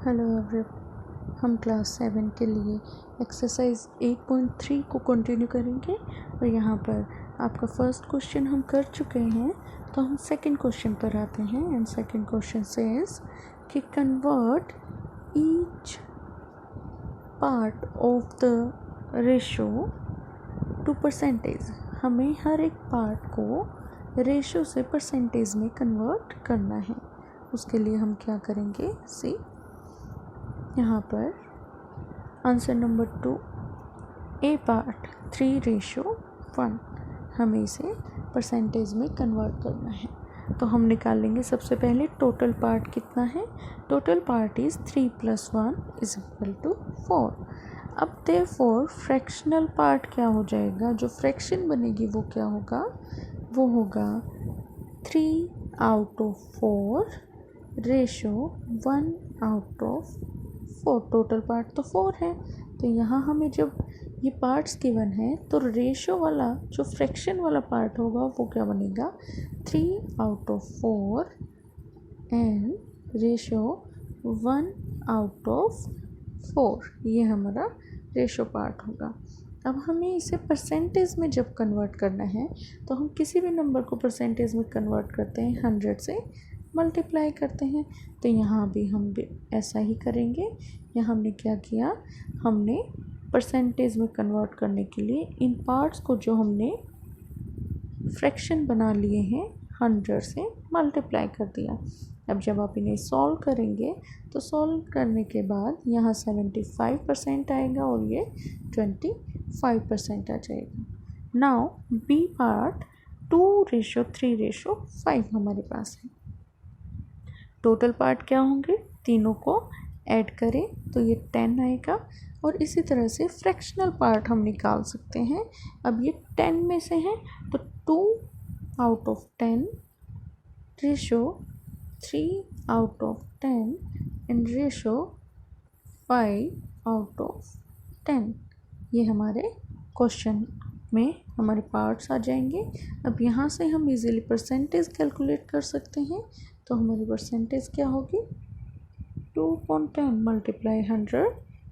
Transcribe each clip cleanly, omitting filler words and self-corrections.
Hello everyone, हम class 7 के लिए एक्सरसाइज 8.3 को कंटिन्यू करेंगे और यहाँ पर आपका फर्स्ट क्वेश्चन हम कर चुके हैं, तो हम सेकंड क्वेश्चन पर आते हैं। एंड सेकंड क्वेश्चन सेज कि convert each part of the ratio two percentage. हमें हर एक पार्ट को रेशो से परसेंटेज में कन्वर्ट करना है। उसके लिए हम क्या करेंगे, सी यहाँ पर आंसर नंबर 2, ए पार्ट 3:1, हमें इसे परसेंटेज में कन्वर्ट करना है। तो हम निकालेंगे सबसे पहले टोटल पार्ट कितना है। Total part is 3 + 1 = 4। अब देयरफॉर फ्रैक्शनल पार्ट क्या हो जाएगा, जो फ्रैक्शन बनेगी वो क्या होगा, वो होगा 3/4 रेशो 1/4। टोटल पार्ट तो 4 है, तो यहाँ हमें जब ये पार्ट्स गिवन है तो रेशो वाला जो फ्रैक्शन वाला पार्ट होगा वो क्या बनेगा, 3/4 एंड रेशो 1/4। ये हमारा रेशो पार्ट होगा। अब हमें इसे परसेंटेज में जब कन्वर्ट करना है तो हम किसी भी नंबर को परसेंटेज में कन्वर्ट करते हैं, 100 से मल्टीप्लाई करते हैं। तो यहाँ भी हम भी ऐसा ही करेंगे। यहाँ हमने क्या किया, हमने परसेंटेज में कन्वर्ट करने के लिए इन पार्ट्स को जो हमने फ्रैक्शन बना लिए हैं 100 से मल्टीप्लाई कर दिया। अब जब आप इन्हें सॉल्व करेंगे तो सॉल्व करने के बाद यहाँ 75% आएगा और ये 25% आ जाएगा। नाउ बी पार्ट 2:3:5 हमारे पास है। टोटल पार्ट क्या होंगे, तीनों को ऐड करें तो ये 10 आएगा। और इसी तरह से फ्रैक्शनल पार्ट हम निकाल सकते हैं। अब ये 10 में से है तो 2/10 रेशो 3/10 एंड रेशो 5/10। ये हमारे क्वेश्चन में हमारे पार्ट्स आ जाएंगे। अब यहाँ से हम इजीली परसेंटेज कैलकुलेट कर सकते हैं। तो हमारी परसेंटेज क्या होगी, 2/10 × 100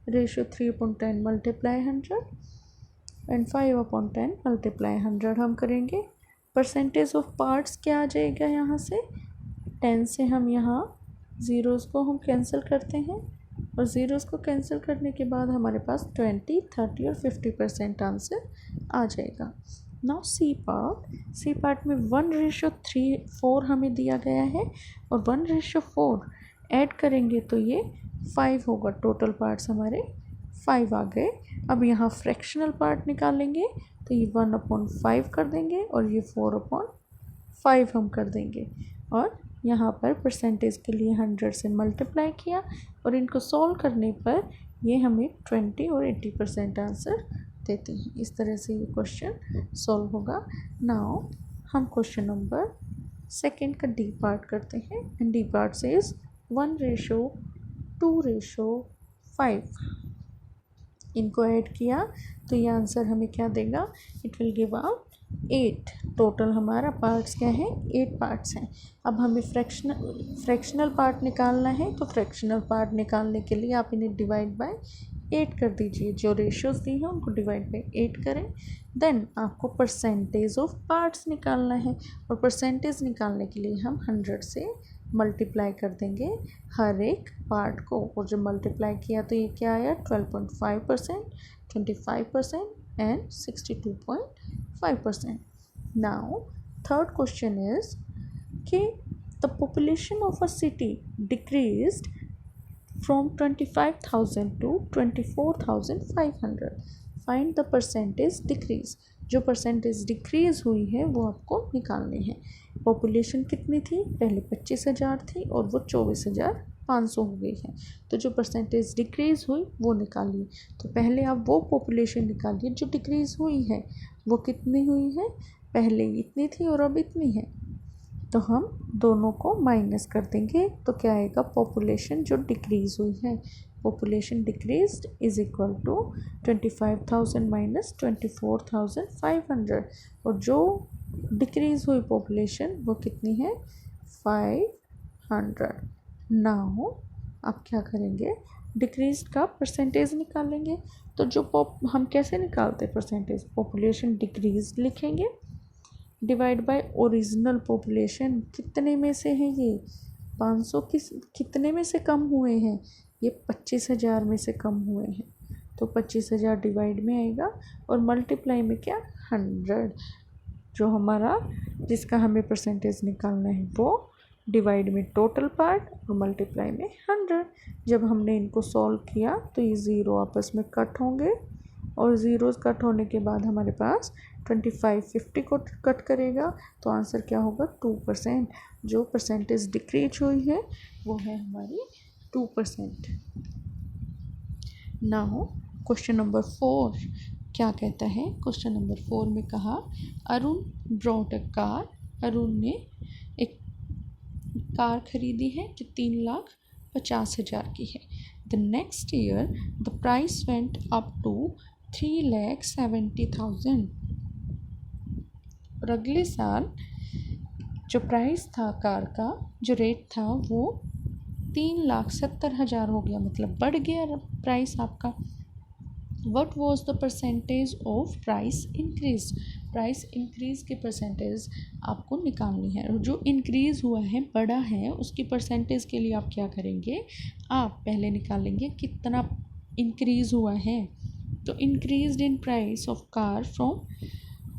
रेशो 3/10 × 100 एंड 5/10 × 100 हम करेंगे। परसेंटेज ऑफ पार्ट्स क्या आ जाएगा, यहाँ से 10 से हम यहाँ ज़ीरोज़ को हम कैंसिल करते हैं और ज़ीरोज़ को कैंसिल करने के बाद हमारे पास 20, 30 और 50% आंसर आ जाएगा। नाउ सी पार्ट में 1:4 हमें दिया गया है और 1:4 ऐड करेंगे तो ये 5 होगा। टोटल पार्ट्स हमारे 5 आ गए। अब यहाँ फ्रैक्शनल पार्ट निकालेंगे तो ये 1/5 कर देंगे और ये 4/5 हम कर देंगे। और यहाँ पर परसेंटेज के लिए 100 से मल्टीप्लाई किया और इनको सॉल्व करने पर ये हमें 20 और 80% आंसर देते हैं। इस तरह से ये क्वेश्चन सॉल्व होगा। नाउ हम क्वेश्चन नंबर 2 का डी पार्ट करते हैं। एंड डी पार्ट से 1:2:5 इनको ऐड किया तो ये आंसर हमें क्या देगा, it will give out 8। Total हमारा पार्ट्स क्या है, 8 पार्ट्स हैं। अब हमें फ्रैक्शनल पार्ट निकालना है, तो फ्रैक्शनल पार्ट निकालने के लिए आप इन्हें डिवाइड बाय 8 कर दीजिए। जो रेशियोज़ दी हैं उनको डिवाइड बाय 8 करें। देन आपको परसेंटेज ऑफ पार्ट्स निकालना है और परसेंटेज निकालने के लिए हम 100 से मल्टीप्लाई कर देंगे हर एक पार्ट को। और जब मल्टीप्लाई किया तो ये क्या आया, 12.5%, 25% and 62.5%। Now third question is कि the population of a city decreased from 25,000 to 24,500. Find the percentage decrease. जो परसेंटेज डिक्रीज हुई है वो आपको निकालनी है। पॉपुलेशन कितनी थी, पहले 25,000 थी और वो 24,500 हो गई है। तो जो परसेंटेज डिक्रीज हुई वो निकालिए। तो पहले आप वो पॉपुलेशन निकालिए जो डिक्रीज हुई है। वो कितनी हुई है, पहले इतनी थी और अब इतनी है। तो हम दोनों को माइनस कर देंगे तो क्या आएगा, पॉपुलेशन जो डिक्रीज़ हुई है, population decreased is equal to 25,000 minus 24,500। और जो डिक्रीज़ हुई पॉपुलेशन वो कितनी है, 500। नाउ आप क्या करेंगे, डिक्रीज का परसेंटेज निकालेंगे। तो जो हम कैसे निकालते हैं परसेंटेज, पॉपुलेशन डिक्रीज लिखेंगे डिवाइड बाय ओरिजिनल पॉपुलेशन, कितने में से है ये 500 कितने में से कम हुए हैं, ये 25,000 में से कम हुए हैं। तो 25,000 डिवाइड में आएगा और मल्टीप्लाई में क्या 100, जो हमारा जिसका हमें परसेंटेज निकालना है वो डिवाइड में टोटल पार्ट और मल्टीप्लाई में 100। जब हमने इनको सॉल्व किया तो ये ज़ीरो आपस में कट होंगे और ज़ीरोस कट होने के बाद हमारे पास 25 50 को कट करेगा, तो आंसर क्या होगा 2%। जो परसेंटेज डिक्रीज हुई है वो है हमारी 2%। नाउ क्वेश्चन नंबर 4 क्या कहता है, क्वेश्चन नंबर 4 में कहा Arun brought a car, Arun ने एक कार खरीदी है जो 3,50,000 की है। The next year the price went up to 3,70,000। और अगले साल जो प्राइस था कार का, जो रेट था वो 3,70,000 हो गया, मतलब बढ़ गया प्राइस आपका। What was the percentage of price increase, price increase की परसेंटेज आपको निकालनी है। और जो इंक्रीज़ हुआ है बढ़ा है उसकी परसेंटेज के लिए आप क्या करेंगे, आप पहले निकालेंगे कितना इंक्रीज़ हुआ है। तो increase in price of car from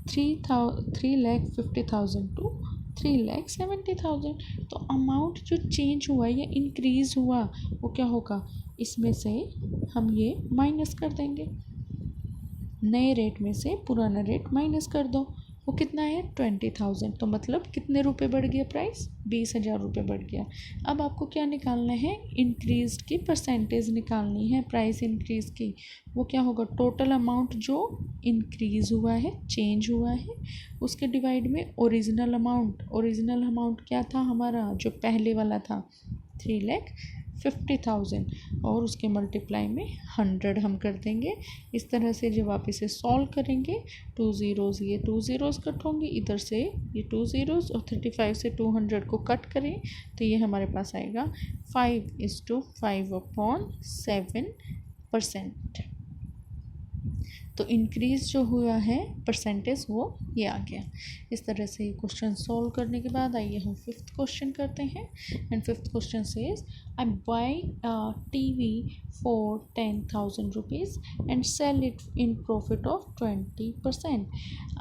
3,50,000 to 3,70,000। तो अमाउंट जो चेंज हुआ या इंक्रीज़ हुआ वो क्या होगा, इसमें से हम ये माइनस कर देंगे, नए रेट में से पुराना रेट माइनस कर दो। वो कितना है 20,000, तो मतलब कितने रुपए बढ़ गया प्राइस, 20,000 रुपये बढ़ गया। अब आपको क्या निकालना है, इंक्रीज की परसेंटेज निकालनी है प्राइस इंक्रीज की। वो क्या होगा, टोटल अमाउंट जो इंक्रीज हुआ है चेंज हुआ है उसके डिवाइड में ओरिजिनल अमाउंट। ओरिजिनल अमाउंट क्या था हमारा, जो पहले वाला था 3,50,000 और उसके मल्टीप्लाई में 100 हम कर देंगे। इस तरह से जब आप इसे सॉल्व करेंगे 2 ज़ीरोज़, ये 2 ज़ीरोज़ कट होंगे, इधर से ये 2 ज़ीरोज़ और 35 से 200 को कट करें तो ये हमारे पास आएगा 5:5/7%। तो इंक्रीज़ जो हुआ है परसेंटेज वो ये आ गया। इस तरह से ये क्वेश्चन सॉल्व करने के बाद आइए हम 5th क्वेश्चन करते हैं। And 5th question says I buy TV for 10,000 rupees and sell it in profit of 20%।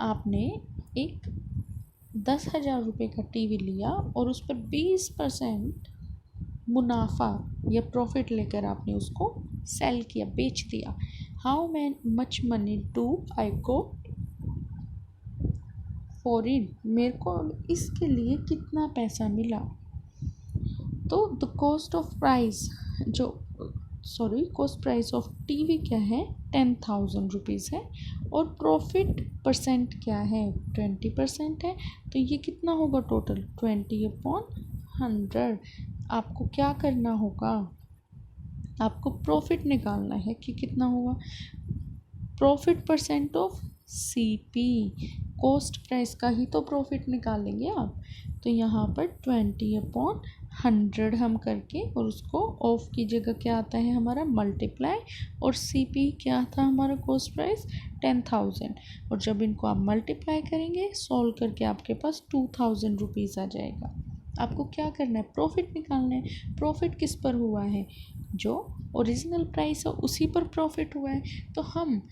आपने एक 10,000 रुपये का टीवी लिया और उस पर 20% मुनाफा या प्रॉफिट लेकर आपने उसको सेल किया, बेच दिया। How much money do I go for it, मेरे को इसके लिए कितना पैसा मिला। तो the cost of price cost price of TV क्या है 10,000 रुपीज़ है और प्रॉफिट परसेंट क्या है 20% है। तो ये कितना होगा टोटल 20/100। आपको क्या करना होगा, आपको प्रॉफिट निकालना है कि कितना हुआ, profit percent of CP, cost price का ही तो प्रॉफिट निकालेंगे आप। तो यहाँ पर 20/100 हम करके और उसको ऑफ की जगह क्या आता है हमारा मल्टीप्लाई, और सीपी क्या था हमारा कॉस्ट प्राइस 10,000। और जब इनको आप मल्टीप्लाई करेंगे सॉल्व करके आपके पास 2,000 रुपीज़ आ जाएगा। आपको क्या करना है, प्रॉफिट निकालना है। प्रॉफिट किस पर हुआ है, जो ओरिजिनल प्राइस है उसी पर प्रॉफिट हुआ है। तो हम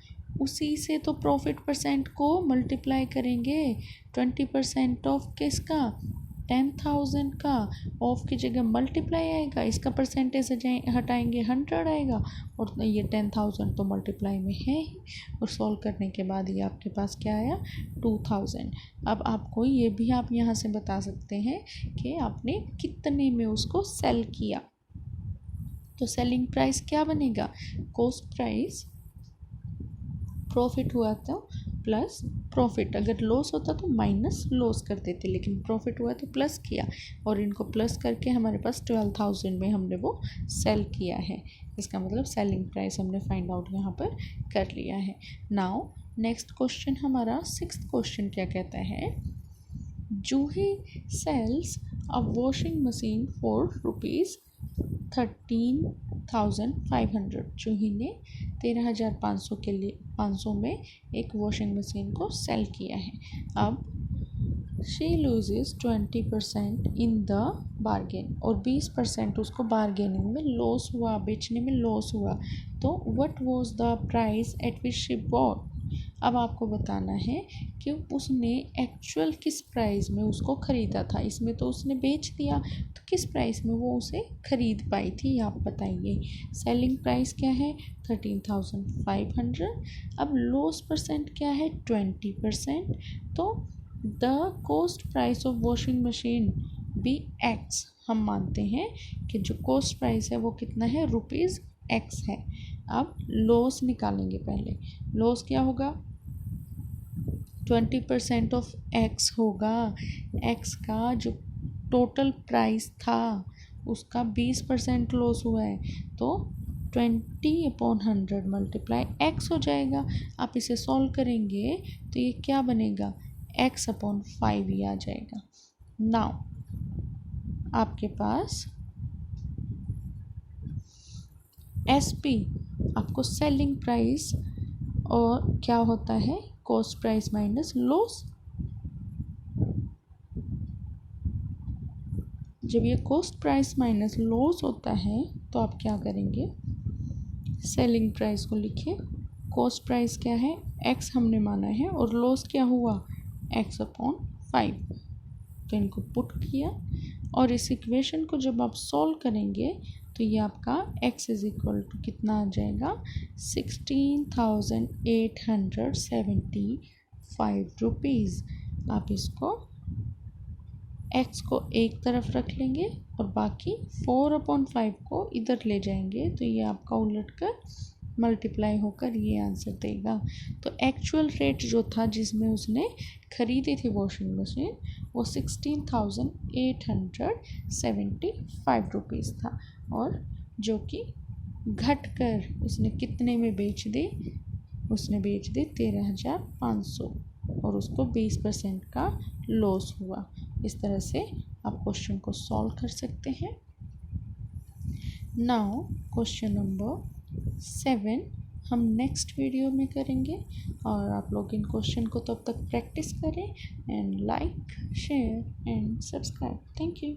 उसी से तो प्रॉफिट परसेंट को मल्टीप्लाई करेंगे। 20% ऑफ किसका 10,000 का, ऑफ की जगह मल्टीप्लाई आएगा, इसका परसेंटेज हटाएंगे 100 आएगा, और ये 10,000 तो मल्टीप्लाई में है ही। और सॉल्व करने के बाद ये आपके पास क्या आया 2,000। अब आपको ये भी आप यहाँ से बता सकते हैं कि आपने कितने में उसको सेल किया। तो सेलिंग प्राइस क्या बनेगा, कॉस्ट प्राइस प्रॉफिट हुआ तो प्लस प्रॉफिट, अगर लॉस होता तो माइनस लॉस कर देते, लेकिन प्रॉफिट हुआ तो प्लस किया, और इनको प्लस करके हमारे पास 12,000 में हमने वो सेल किया है। इसका मतलब सेलिंग प्राइस हमने फाइंड आउट यहाँ पर कर लिया है। नाउ नेक्स्ट क्वेश्चन हमारा 6th क्वेश्चन क्या कहता है, Juhi sells a washing machine for 13,500 जो ही ने 13,500 के लिए 500 में एक वॉशिंग मशीन को सेल किया है। अब she loses 20% in the bargain और 20% उसको बार्गेनिंग में लॉस हुआ, बेचने में लॉस हुआ। तो what was the price at which she bought. अब आपको बताना है कि उसने एक्चुअल किस प्राइस में उसको ख़रीदा था। इसमें तो उसने बेच दिया, तो किस प्राइस में वो उसे ख़रीद पाई थी आप बताइए। सेलिंग प्राइस क्या है 13,500। अब लॉस परसेंट क्या है 20%। तो the cost price of washing machine be X. हम मानते हैं कि जो कॉस्ट प्राइस है वो कितना है रुपीज़ एक्स है। अब लॉस निकालेंगे। पहले लॉस क्या होगा 20% ऑफ एक्स होगा। एक्स का जो टोटल प्राइस था उसका 20% लॉस हुआ है, तो 20/100 मल्टीप्लाई एक्स हो जाएगा। आप इसे सॉल्व करेंगे तो ये क्या बनेगा x/5 ही आ जाएगा। नाउ आपके पास SP आपको सेलिंग प्राइस और क्या होता है कॉस्ट प्राइस माइनस लॉस। जब ये कॉस्ट प्राइस माइनस लॉस होता है तो आप क्या करेंगे सेलिंग प्राइस को लिखिए। कॉस्ट प्राइस क्या है x हमने माना है और लॉस क्या हुआ x/5। तो इनको पुट किया और इस इक्वेशन को जब आप सॉल्व करेंगे तो ये आपका x इज इक्वल टू कितना आ जाएगा 16,875 रुपीज़। आप इसको x को एक तरफ रख लेंगे और बाकी 4/5 को इधर ले जाएंगे, तो ये आपका उलट कर मल्टीप्लाई होकर ये आंसर देगा। तो एक्चुअल रेट जो था जिसमें उसने ख़रीदी थी वॉशिंग मशीन वो 16,875 रुपीज़ था, और जो कि घट कर उसने कितने में बेच दी, उसने बेच दी 13,500 और उसको 20% का लॉस हुआ। इस तरह से आप क्वेश्चन को सॉल्व कर सकते हैं। नाउ क्वेश्चन नंबर 7 हम नेक्स्ट वीडियो में करेंगे, और आप लोग इन क्वेश्चन को तब तक प्रैक्टिस करें and like share and subscribe. Thank you.